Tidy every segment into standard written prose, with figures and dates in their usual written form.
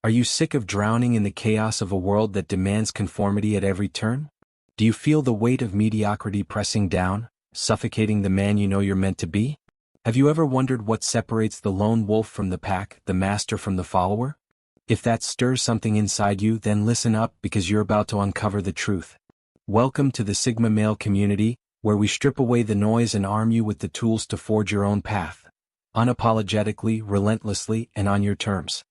Are you sick of drowning in the chaos of a world that demands conformity at every turn? Do you feel the weight of mediocrity pressing down, suffocating the man you know you're meant to be? Have you ever wondered what separates the lone wolf from the pack, the master from the follower? If that stirs something inside you, then listen up, because you're about to uncover the truth. Welcome to the Sigma Male community, where we strip away the noise and arm you with the tools to forge your own path. Unapologetically, relentlessly, and on your terms.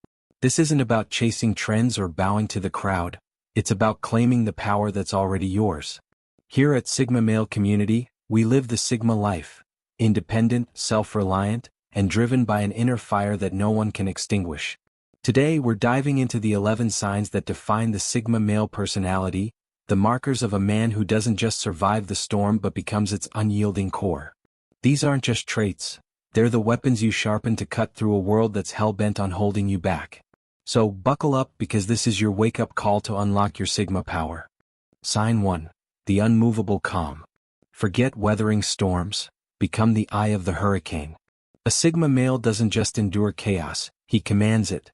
This isn't about chasing trends or bowing to the crowd. It's about claiming the power that's already yours. Here at Sigma Male Community, we live the Sigma life. Independent, self-reliant, and driven by an inner fire that no one can extinguish. Today we're diving into the 11 signs that define the Sigma male personality, the markers of a man who doesn't just survive the storm but becomes its unyielding core. These aren't just traits, they're the weapons you sharpen to cut through a world that's hell-bent on holding you back. So buckle up, because this is your wake-up call to unlock your Sigma power. Sign 1. The unmovable calm. Forget weathering storms, become the eye of the hurricane. A Sigma male doesn't just endure chaos, he commands it.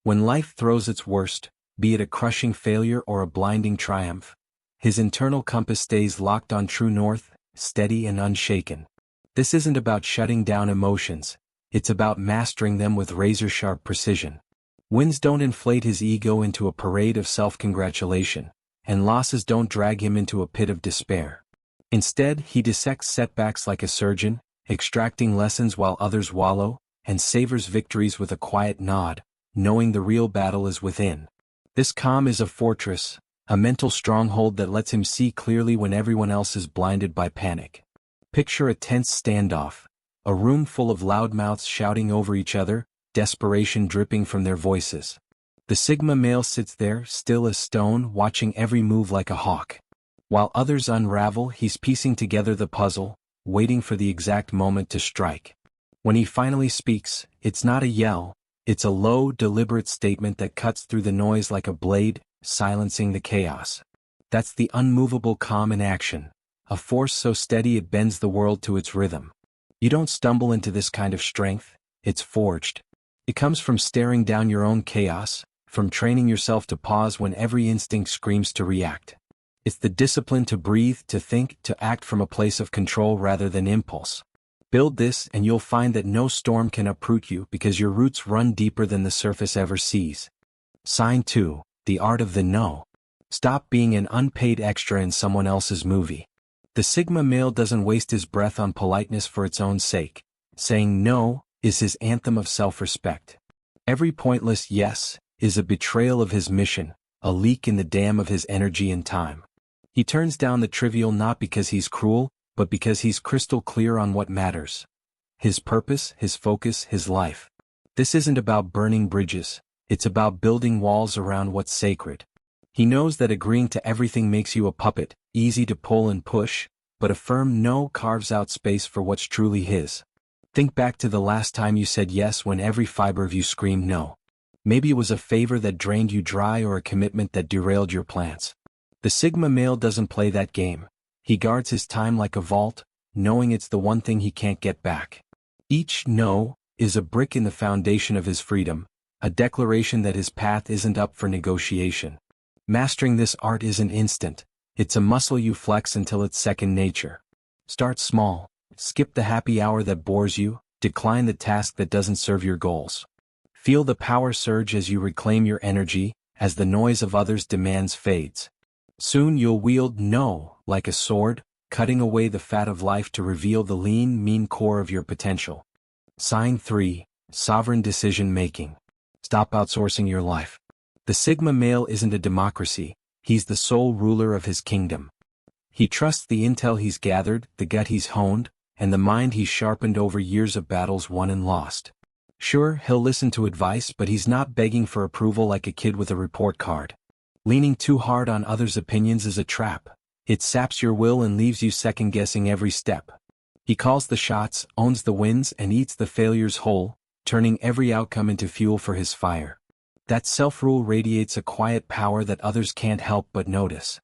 When life throws its worst, be it a crushing failure or a blinding triumph, his internal compass stays locked on true north, steady and unshaken. This isn't about shutting down emotions, it's about mastering them with razor-sharp precision. Wins don't inflate his ego into a parade of self-congratulation, and losses don't drag him into a pit of despair. Instead, he dissects setbacks like a surgeon, extracting lessons while others wallow, and savors victories with a quiet nod, knowing the real battle is within. This calm is a fortress, a mental stronghold that lets him see clearly when everyone else is blinded by panic. Picture a tense standoff, a room full of loudmouths shouting over each other, desperation dripping from their voices. The Sigma male sits there, still as stone, watching every move like a hawk. While others unravel, he's piecing together the puzzle, waiting for the exact moment to strike. When he finally speaks, it's not a yell, it's a low, deliberate statement that cuts through the noise like a blade, silencing the chaos. That's the unmovable calm in action, a force so steady it bends the world to its rhythm. You don't stumble into this kind of strength, it's forged. It comes from staring down your own chaos, from training yourself to pause when every instinct screams to react. It's the discipline to breathe, to think, to act from a place of control rather than impulse. Build this and you'll find that no storm can uproot you, because your roots run deeper than the surface ever sees. Sign 2. The art of the no. Stop being an unpaid extra in someone else's movie. The Sigma male doesn't waste his breath on politeness for its own sake. Saying no is his anthem of self-respect. Every pointless yes is a betrayal of his mission, a leak in the dam of his energy and time. He turns down the trivial not because he's cruel, but because he's crystal clear on what matters. His purpose, his focus, his life. This isn't about burning bridges, it's about building walls around what's sacred. He knows that agreeing to everything makes you a puppet, easy to pull and push, but a firm no carves out space for what's truly his. Think back to the last time you said yes when every fiber of you screamed no. Maybe it was a favor that drained you dry or a commitment that derailed your plans. The Sigma male doesn't play that game. He guards his time like a vault, knowing it's the one thing he can't get back. Each no is a brick in the foundation of his freedom, a declaration that his path isn't up for negotiation. Mastering this art isn't instant, it's a muscle you flex until it's second nature. Start small. Skip the happy hour that bores you, decline the task that doesn't serve your goals. Feel the power surge as you reclaim your energy, as the noise of others' demands fades. Soon you'll wield no like a sword, cutting away the fat of life to reveal the lean, mean core of your potential. Sign 3. Sovereign decision-making. Stop outsourcing your life. The Sigma male isn't a democracy, he's the sole ruler of his kingdom. He trusts the intel he's gathered, the gut he's honed, and the mind he's sharpened over years of battles won and lost. Sure, he'll listen to advice, but he's not begging for approval like a kid with a report card. Leaning too hard on others' opinions is a trap. It saps your will and leaves you second-guessing every step. He calls the shots, owns the wins, and eats the failures whole, turning every outcome into fuel for his fire. That self-rule radiates a quiet power that others can't help but notice.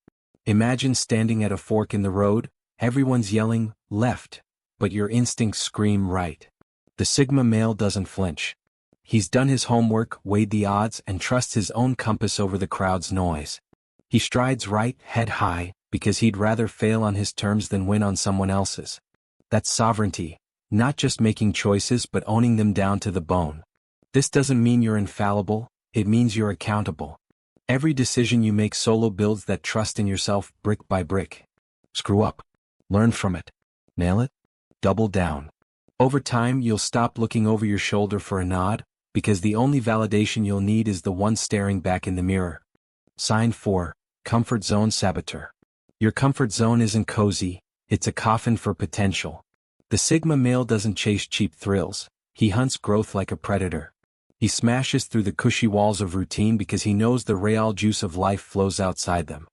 Imagine standing at a fork in the road, everyone's yelling, left, but your instincts scream right. The Sigma male doesn't flinch. He's done his homework, weighed the odds, and trusts his own compass over the crowd's noise. He strides right, head high, because he'd rather fail on his terms than win on someone else's. That's sovereignty, not just making choices but owning them down to the bone. This doesn't mean you're infallible, it means you're accountable. Every decision you make solo builds that trust in yourself brick by brick. Screw up. Learn from it. Nail it. Double down. Over time, you'll stop looking over your shoulder for a nod, because the only validation you'll need is the one staring back in the mirror. Sign 4, Comfort Zone Saboteur. Your comfort zone isn't cozy, it's a coffin for potential. The Sigma male doesn't chase cheap thrills, he hunts growth like a predator. He smashes through the cushy walls of routine because he knows the real juice of life flows outside them.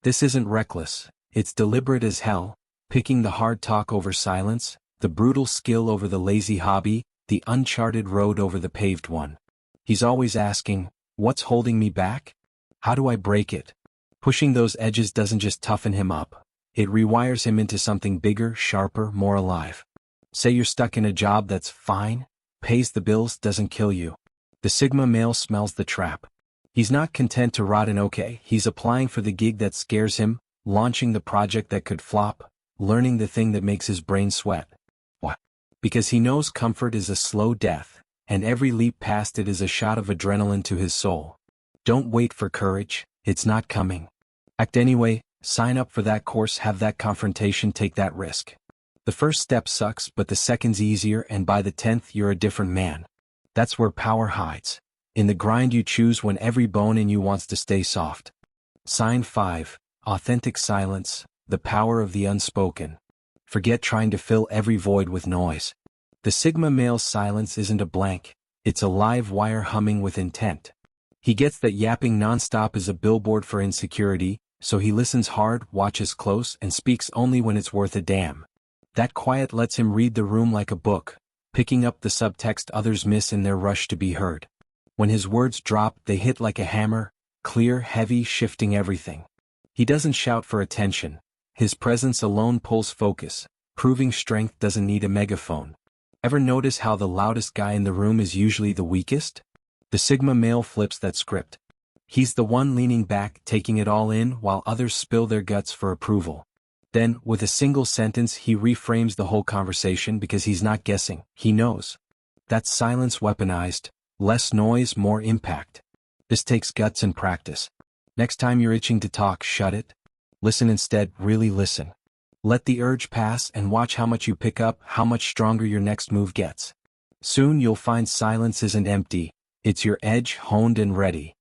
This isn't reckless, it's deliberate as hell, picking the hard talk over silence, the brutal skill over the lazy hobby, the uncharted road over the paved one. He's always asking, what's holding me back? How do I break it? Pushing those edges doesn't just toughen him up, it rewires him into something bigger, sharper, more alive. Say you're stuck in a job that's fine, pays the bills, doesn't kill you. The Sigma male smells the trap. He's not content to rot in okay, he's applying for the gig that scares him, launching the project that could flop, learning the thing that makes his brain sweat. What? Because he knows comfort is a slow death, and every leap past it is a shot of adrenaline to his soul. Don't wait for courage, it's not coming. Act anyway, sign up for that course, have that confrontation, take that risk. The first step sucks, but the second's easier, and by the 10th you're a different man. That's where power hides. In the grind you choose when every bone in you wants to stay soft. Sign 5, Authentic Silence, the power of the unspoken. Forget trying to fill every void with noise. The Sigma male's silence isn't a blank, it's a live wire humming with intent. He gets that yapping nonstop is a billboard for insecurity, so he listens hard, watches close, and speaks only when it's worth a damn. That quiet lets him read the room like a book, picking up the subtext others miss in their rush to be heard. When his words drop, they hit like a hammer, clear, heavy, shifting everything. He doesn't shout for attention. His presence alone pulls focus, proving strength doesn't need a megaphone. Ever notice how the loudest guy in the room is usually the weakest? The Sigma male flips that script. He's the one leaning back, taking it all in while others spill their guts for approval. Then, with a single sentence, he reframes the whole conversation because he's not guessing, he knows. That's silence weaponized, less noise, more impact. This takes guts and practice. Next time you're itching to talk, shut it. Listen instead, really listen. Let the urge pass and watch how much you pick up, how much stronger your next move gets. Soon you'll find silence isn't empty, it's your edge honed and ready.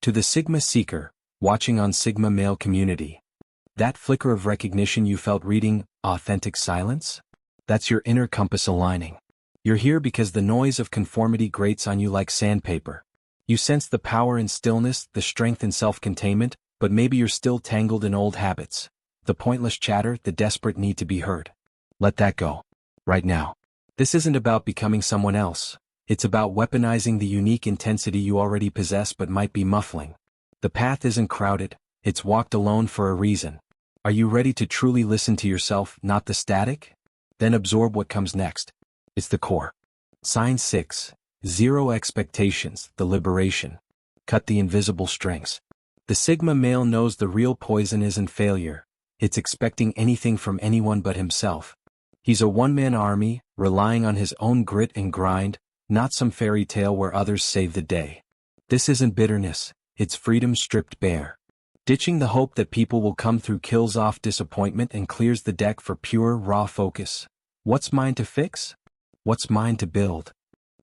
To the Sigma seeker, watching on Sigma male community. That flicker of recognition you felt reading Authentic Silence? That's your inner compass aligning. You're here because the noise of conformity grates on you like sandpaper. You sense the power in stillness, the strength in self-containment, but maybe you're still tangled in old habits. The pointless chatter, the desperate need to be heard. Let that go. Right now. This isn't about becoming someone else. It's about weaponizing the unique intensity you already possess but might be muffling. The path isn't crowded, it's walked alone for a reason. Are you ready to truly listen to yourself, not the static? Then absorb what comes next. It's the core. Sign 6, Zero Expectations, the liberation. Cut the invisible strings. The Sigma male knows the real poison isn't failure. It's expecting anything from anyone but himself. He's a one-man army, relying on his own grit and grind, not some fairy tale where others save the day. This isn't bitterness, it's freedom stripped bare. Ditching the hope that people will come through kills off disappointment and clears the deck for pure, raw focus. What's mine to fix? What's mine to build?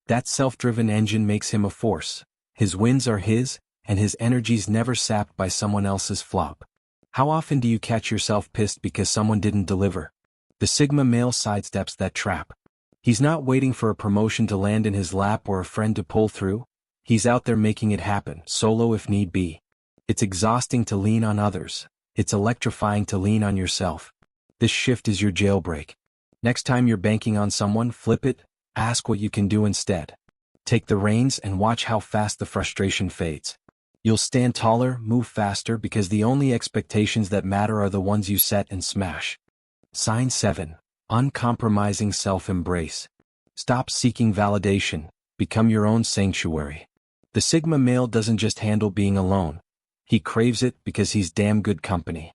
That self-driven engine makes him a force. His wins are his, and his energy's never sapped by someone else's flop. How often do you catch yourself pissed because someone didn't deliver? The Sigma male sidesteps that trap. He's not waiting for a promotion to land in his lap or a friend to pull through. He's out there making it happen, solo if need be. It's exhausting to lean on others. It's electrifying to lean on yourself. This shift is your jailbreak. Next time you're banking on someone, flip it, ask what you can do instead. Take the reins and watch how fast the frustration fades. You'll stand taller, move faster because the only expectations that matter are the ones you set and smash. Sign 7, Uncompromising Self-Embrace. Stop seeking validation. become your own sanctuary. The Sigma male doesn't just handle being alone. He craves it because he's damn good company.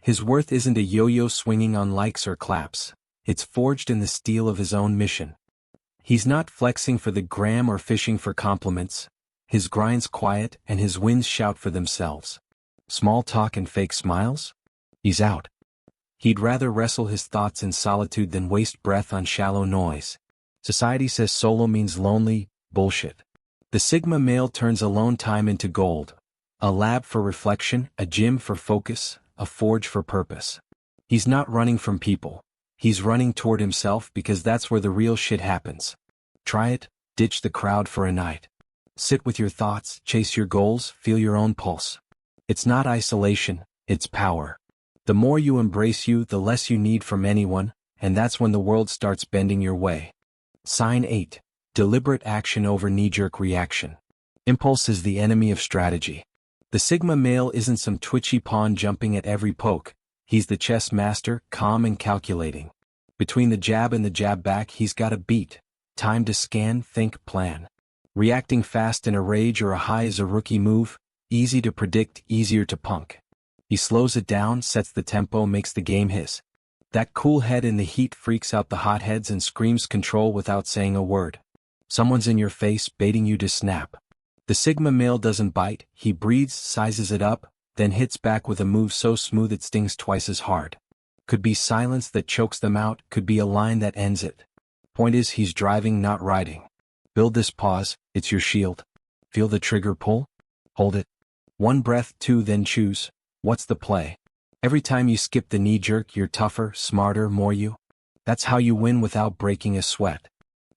His worth isn't a yo-yo swinging on likes or claps. It's forged in the steel of his own mission. He's not flexing for the gram or fishing for compliments. His grind's quiet and his wins shout for themselves. Small talk and fake smiles? He's out. He'd rather wrestle his thoughts in solitude than waste breath on shallow noise. Society says solo means lonely. Bullshit. The Sigma male turns alone time into gold. A lab for reflection, a gym for focus, a forge for purpose. He's not running from people. He's running toward himself because that's where the real shit happens. Try it, ditch the crowd for a night. Sit with your thoughts, chase your goals, feel your own pulse. It's not isolation, it's power. The more you embrace you, the less you need from anyone, and that's when the world starts bending your way. Sign 8. Deliberate action over knee-jerk reaction. Impulse is the enemy of strategy. The Sigma male isn't some twitchy pawn jumping at every poke. He's the chess master, calm and calculating. Between the jab and the jab back, he's got a beat. Time to scan, think, plan. Reacting fast in a rage or a high is a rookie move. Easy to predict, easier to punk. He slows it down, sets the tempo, makes the game his. That cool head in the heat freaks out the hotheads and screams control without saying a word. Someone's in your face, baiting you to snap. The Sigma male doesn't bite, he breathes, sizes it up, then hits back with a move so smooth it stings twice as hard. Could be silence that chokes them out, could be a line that ends it. Point is, he's driving, not riding. Build this pause, it's your shield. Feel the trigger pull? Hold it. One breath, two, then choose. What's the play? Every time you skip the knee jerk, you're tougher, smarter, more you. That's how you win without breaking a sweat.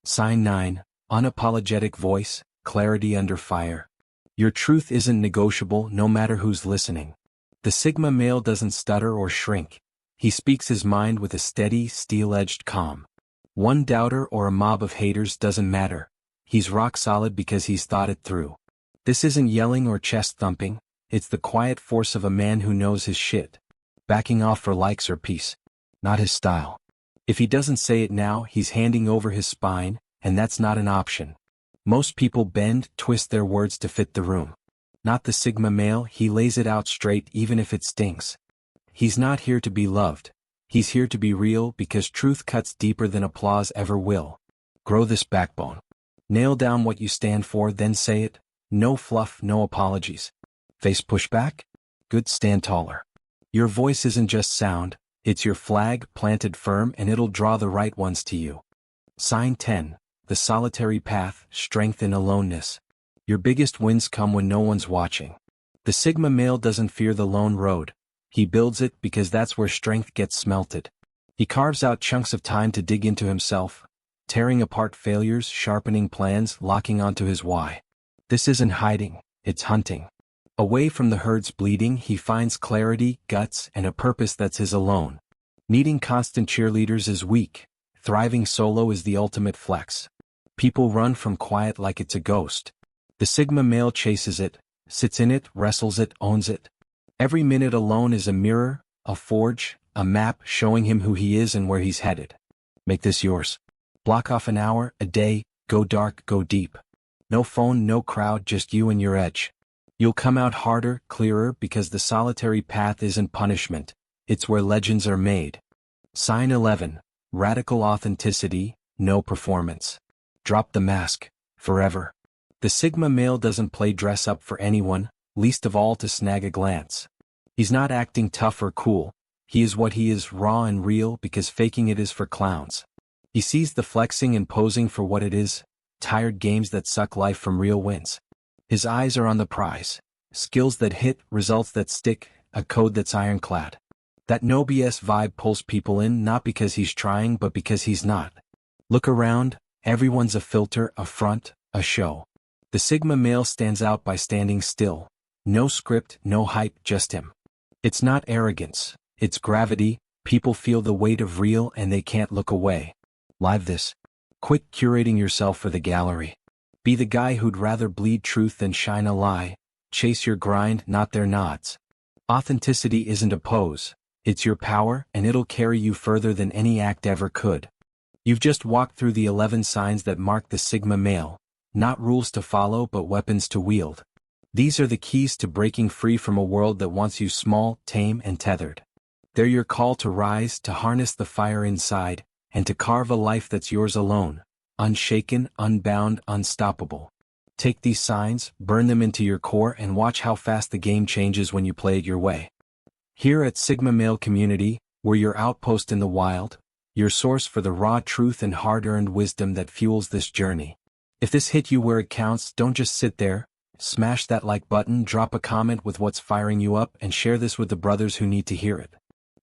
Sign 9. Unapologetic voice, clarity under fire. Your truth isn't negotiable no matter who's listening. The Sigma male doesn't stutter or shrink. He speaks his mind with a steady, steel-edged calm. One doubter or a mob of haters doesn't matter. He's rock solid because he's thought it through. This isn't yelling or chest thumping, it's the quiet force of a man who knows his shit. Backing off for likes or peace. Not his style. If he doesn't say it now, he's handing over his spine, and that's not an option. Most people bend, twist their words to fit the room. Not the Sigma male, he lays it out straight even if it stings. He's not here to be loved. He's here to be real because truth cuts deeper than applause ever will. Grow this backbone. Nail down what you stand for, then say it. No fluff, no apologies. Face pushback? Good, stand taller. Your voice isn't just sound, it's your flag, planted firm, and it'll draw the right ones to you. Sign 10. The solitary path, strength in aloneness. Your biggest wins come when no one's watching. The Sigma male doesn't fear the lone road. He builds it because that's where strength gets smelted. He carves out chunks of time to dig into himself, tearing apart failures, sharpening plans, locking onto his why. This isn't hiding, it's hunting. Away from the herd's bleeding, he finds clarity, guts, and a purpose that's his alone. Needing constant cheerleaders is weak. Thriving solo is the ultimate flex. People run from quiet like it's a ghost. The Sigma male chases it, sits in it, wrestles it, owns it. Every minute alone is a mirror, a forge, a map showing him who he is and where he's headed. Make this yours. Block off an hour, a day, go dark, go deep. No phone, no crowd, just you and your edge. You'll come out harder, clearer, because the solitary path isn't punishment, it's where legends are made. Sign 11. Radical authenticity, no performance. Drop the mask, forever. The Sigma male doesn't play dress up for anyone, least of all to snag a glance. He's not acting tough or cool, he is what he is, raw and real, because faking it is for clowns. He sees the flexing and posing for what it is, tired games that suck life from real wins. His eyes are on the prize. Skills that hit, results that stick, a code that's ironclad. That no BS vibe pulls people in not because he's trying but because he's not. Look around, everyone's a filter, a front, a show. The Sigma male stands out by standing still. No script, no hype, just him. It's not arrogance, it's gravity. People feel the weight of real and they can't look away. Live this. Quit curating yourself for the gallery. Be the guy who'd rather bleed truth than shine a lie. Chase your grind, not their nods. Authenticity isn't a pose. It's your power, and it'll carry you further than any act ever could. You've just walked through the 11 signs that mark the Sigma male. Not rules to follow but weapons to wield. These are the keys to breaking free from a world that wants you small, tame, and tethered. They're your call to rise, to harness the fire inside, and to carve a life that's yours alone, unshaken, unbound, unstoppable. Take these signs, burn them into your core, and watch how fast the game changes when you play it your way. Here at Sigma Male Community, we're your outpost in the wild, your source for the raw truth and hard-earned wisdom that fuels this journey. If this hit you where it counts, don't just sit there. Smash that like button, drop a comment with what's firing you up, and share this with the brothers who need to hear it.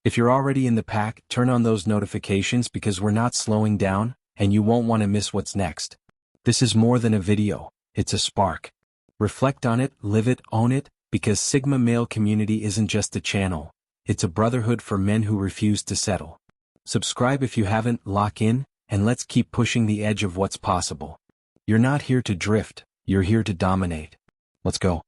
If you're already in the pack, turn on those notifications because we're not slowing down, and you won't want to miss what's next. This is more than a video, it's a spark. Reflect on it, live it, own it, because Sigma Male Community isn't just a channel, it's a brotherhood for men who refuse to settle. Subscribe if you haven't, lock in, and let's keep pushing the edge of what's possible. You're not here to drift, you're here to dominate. Let's go.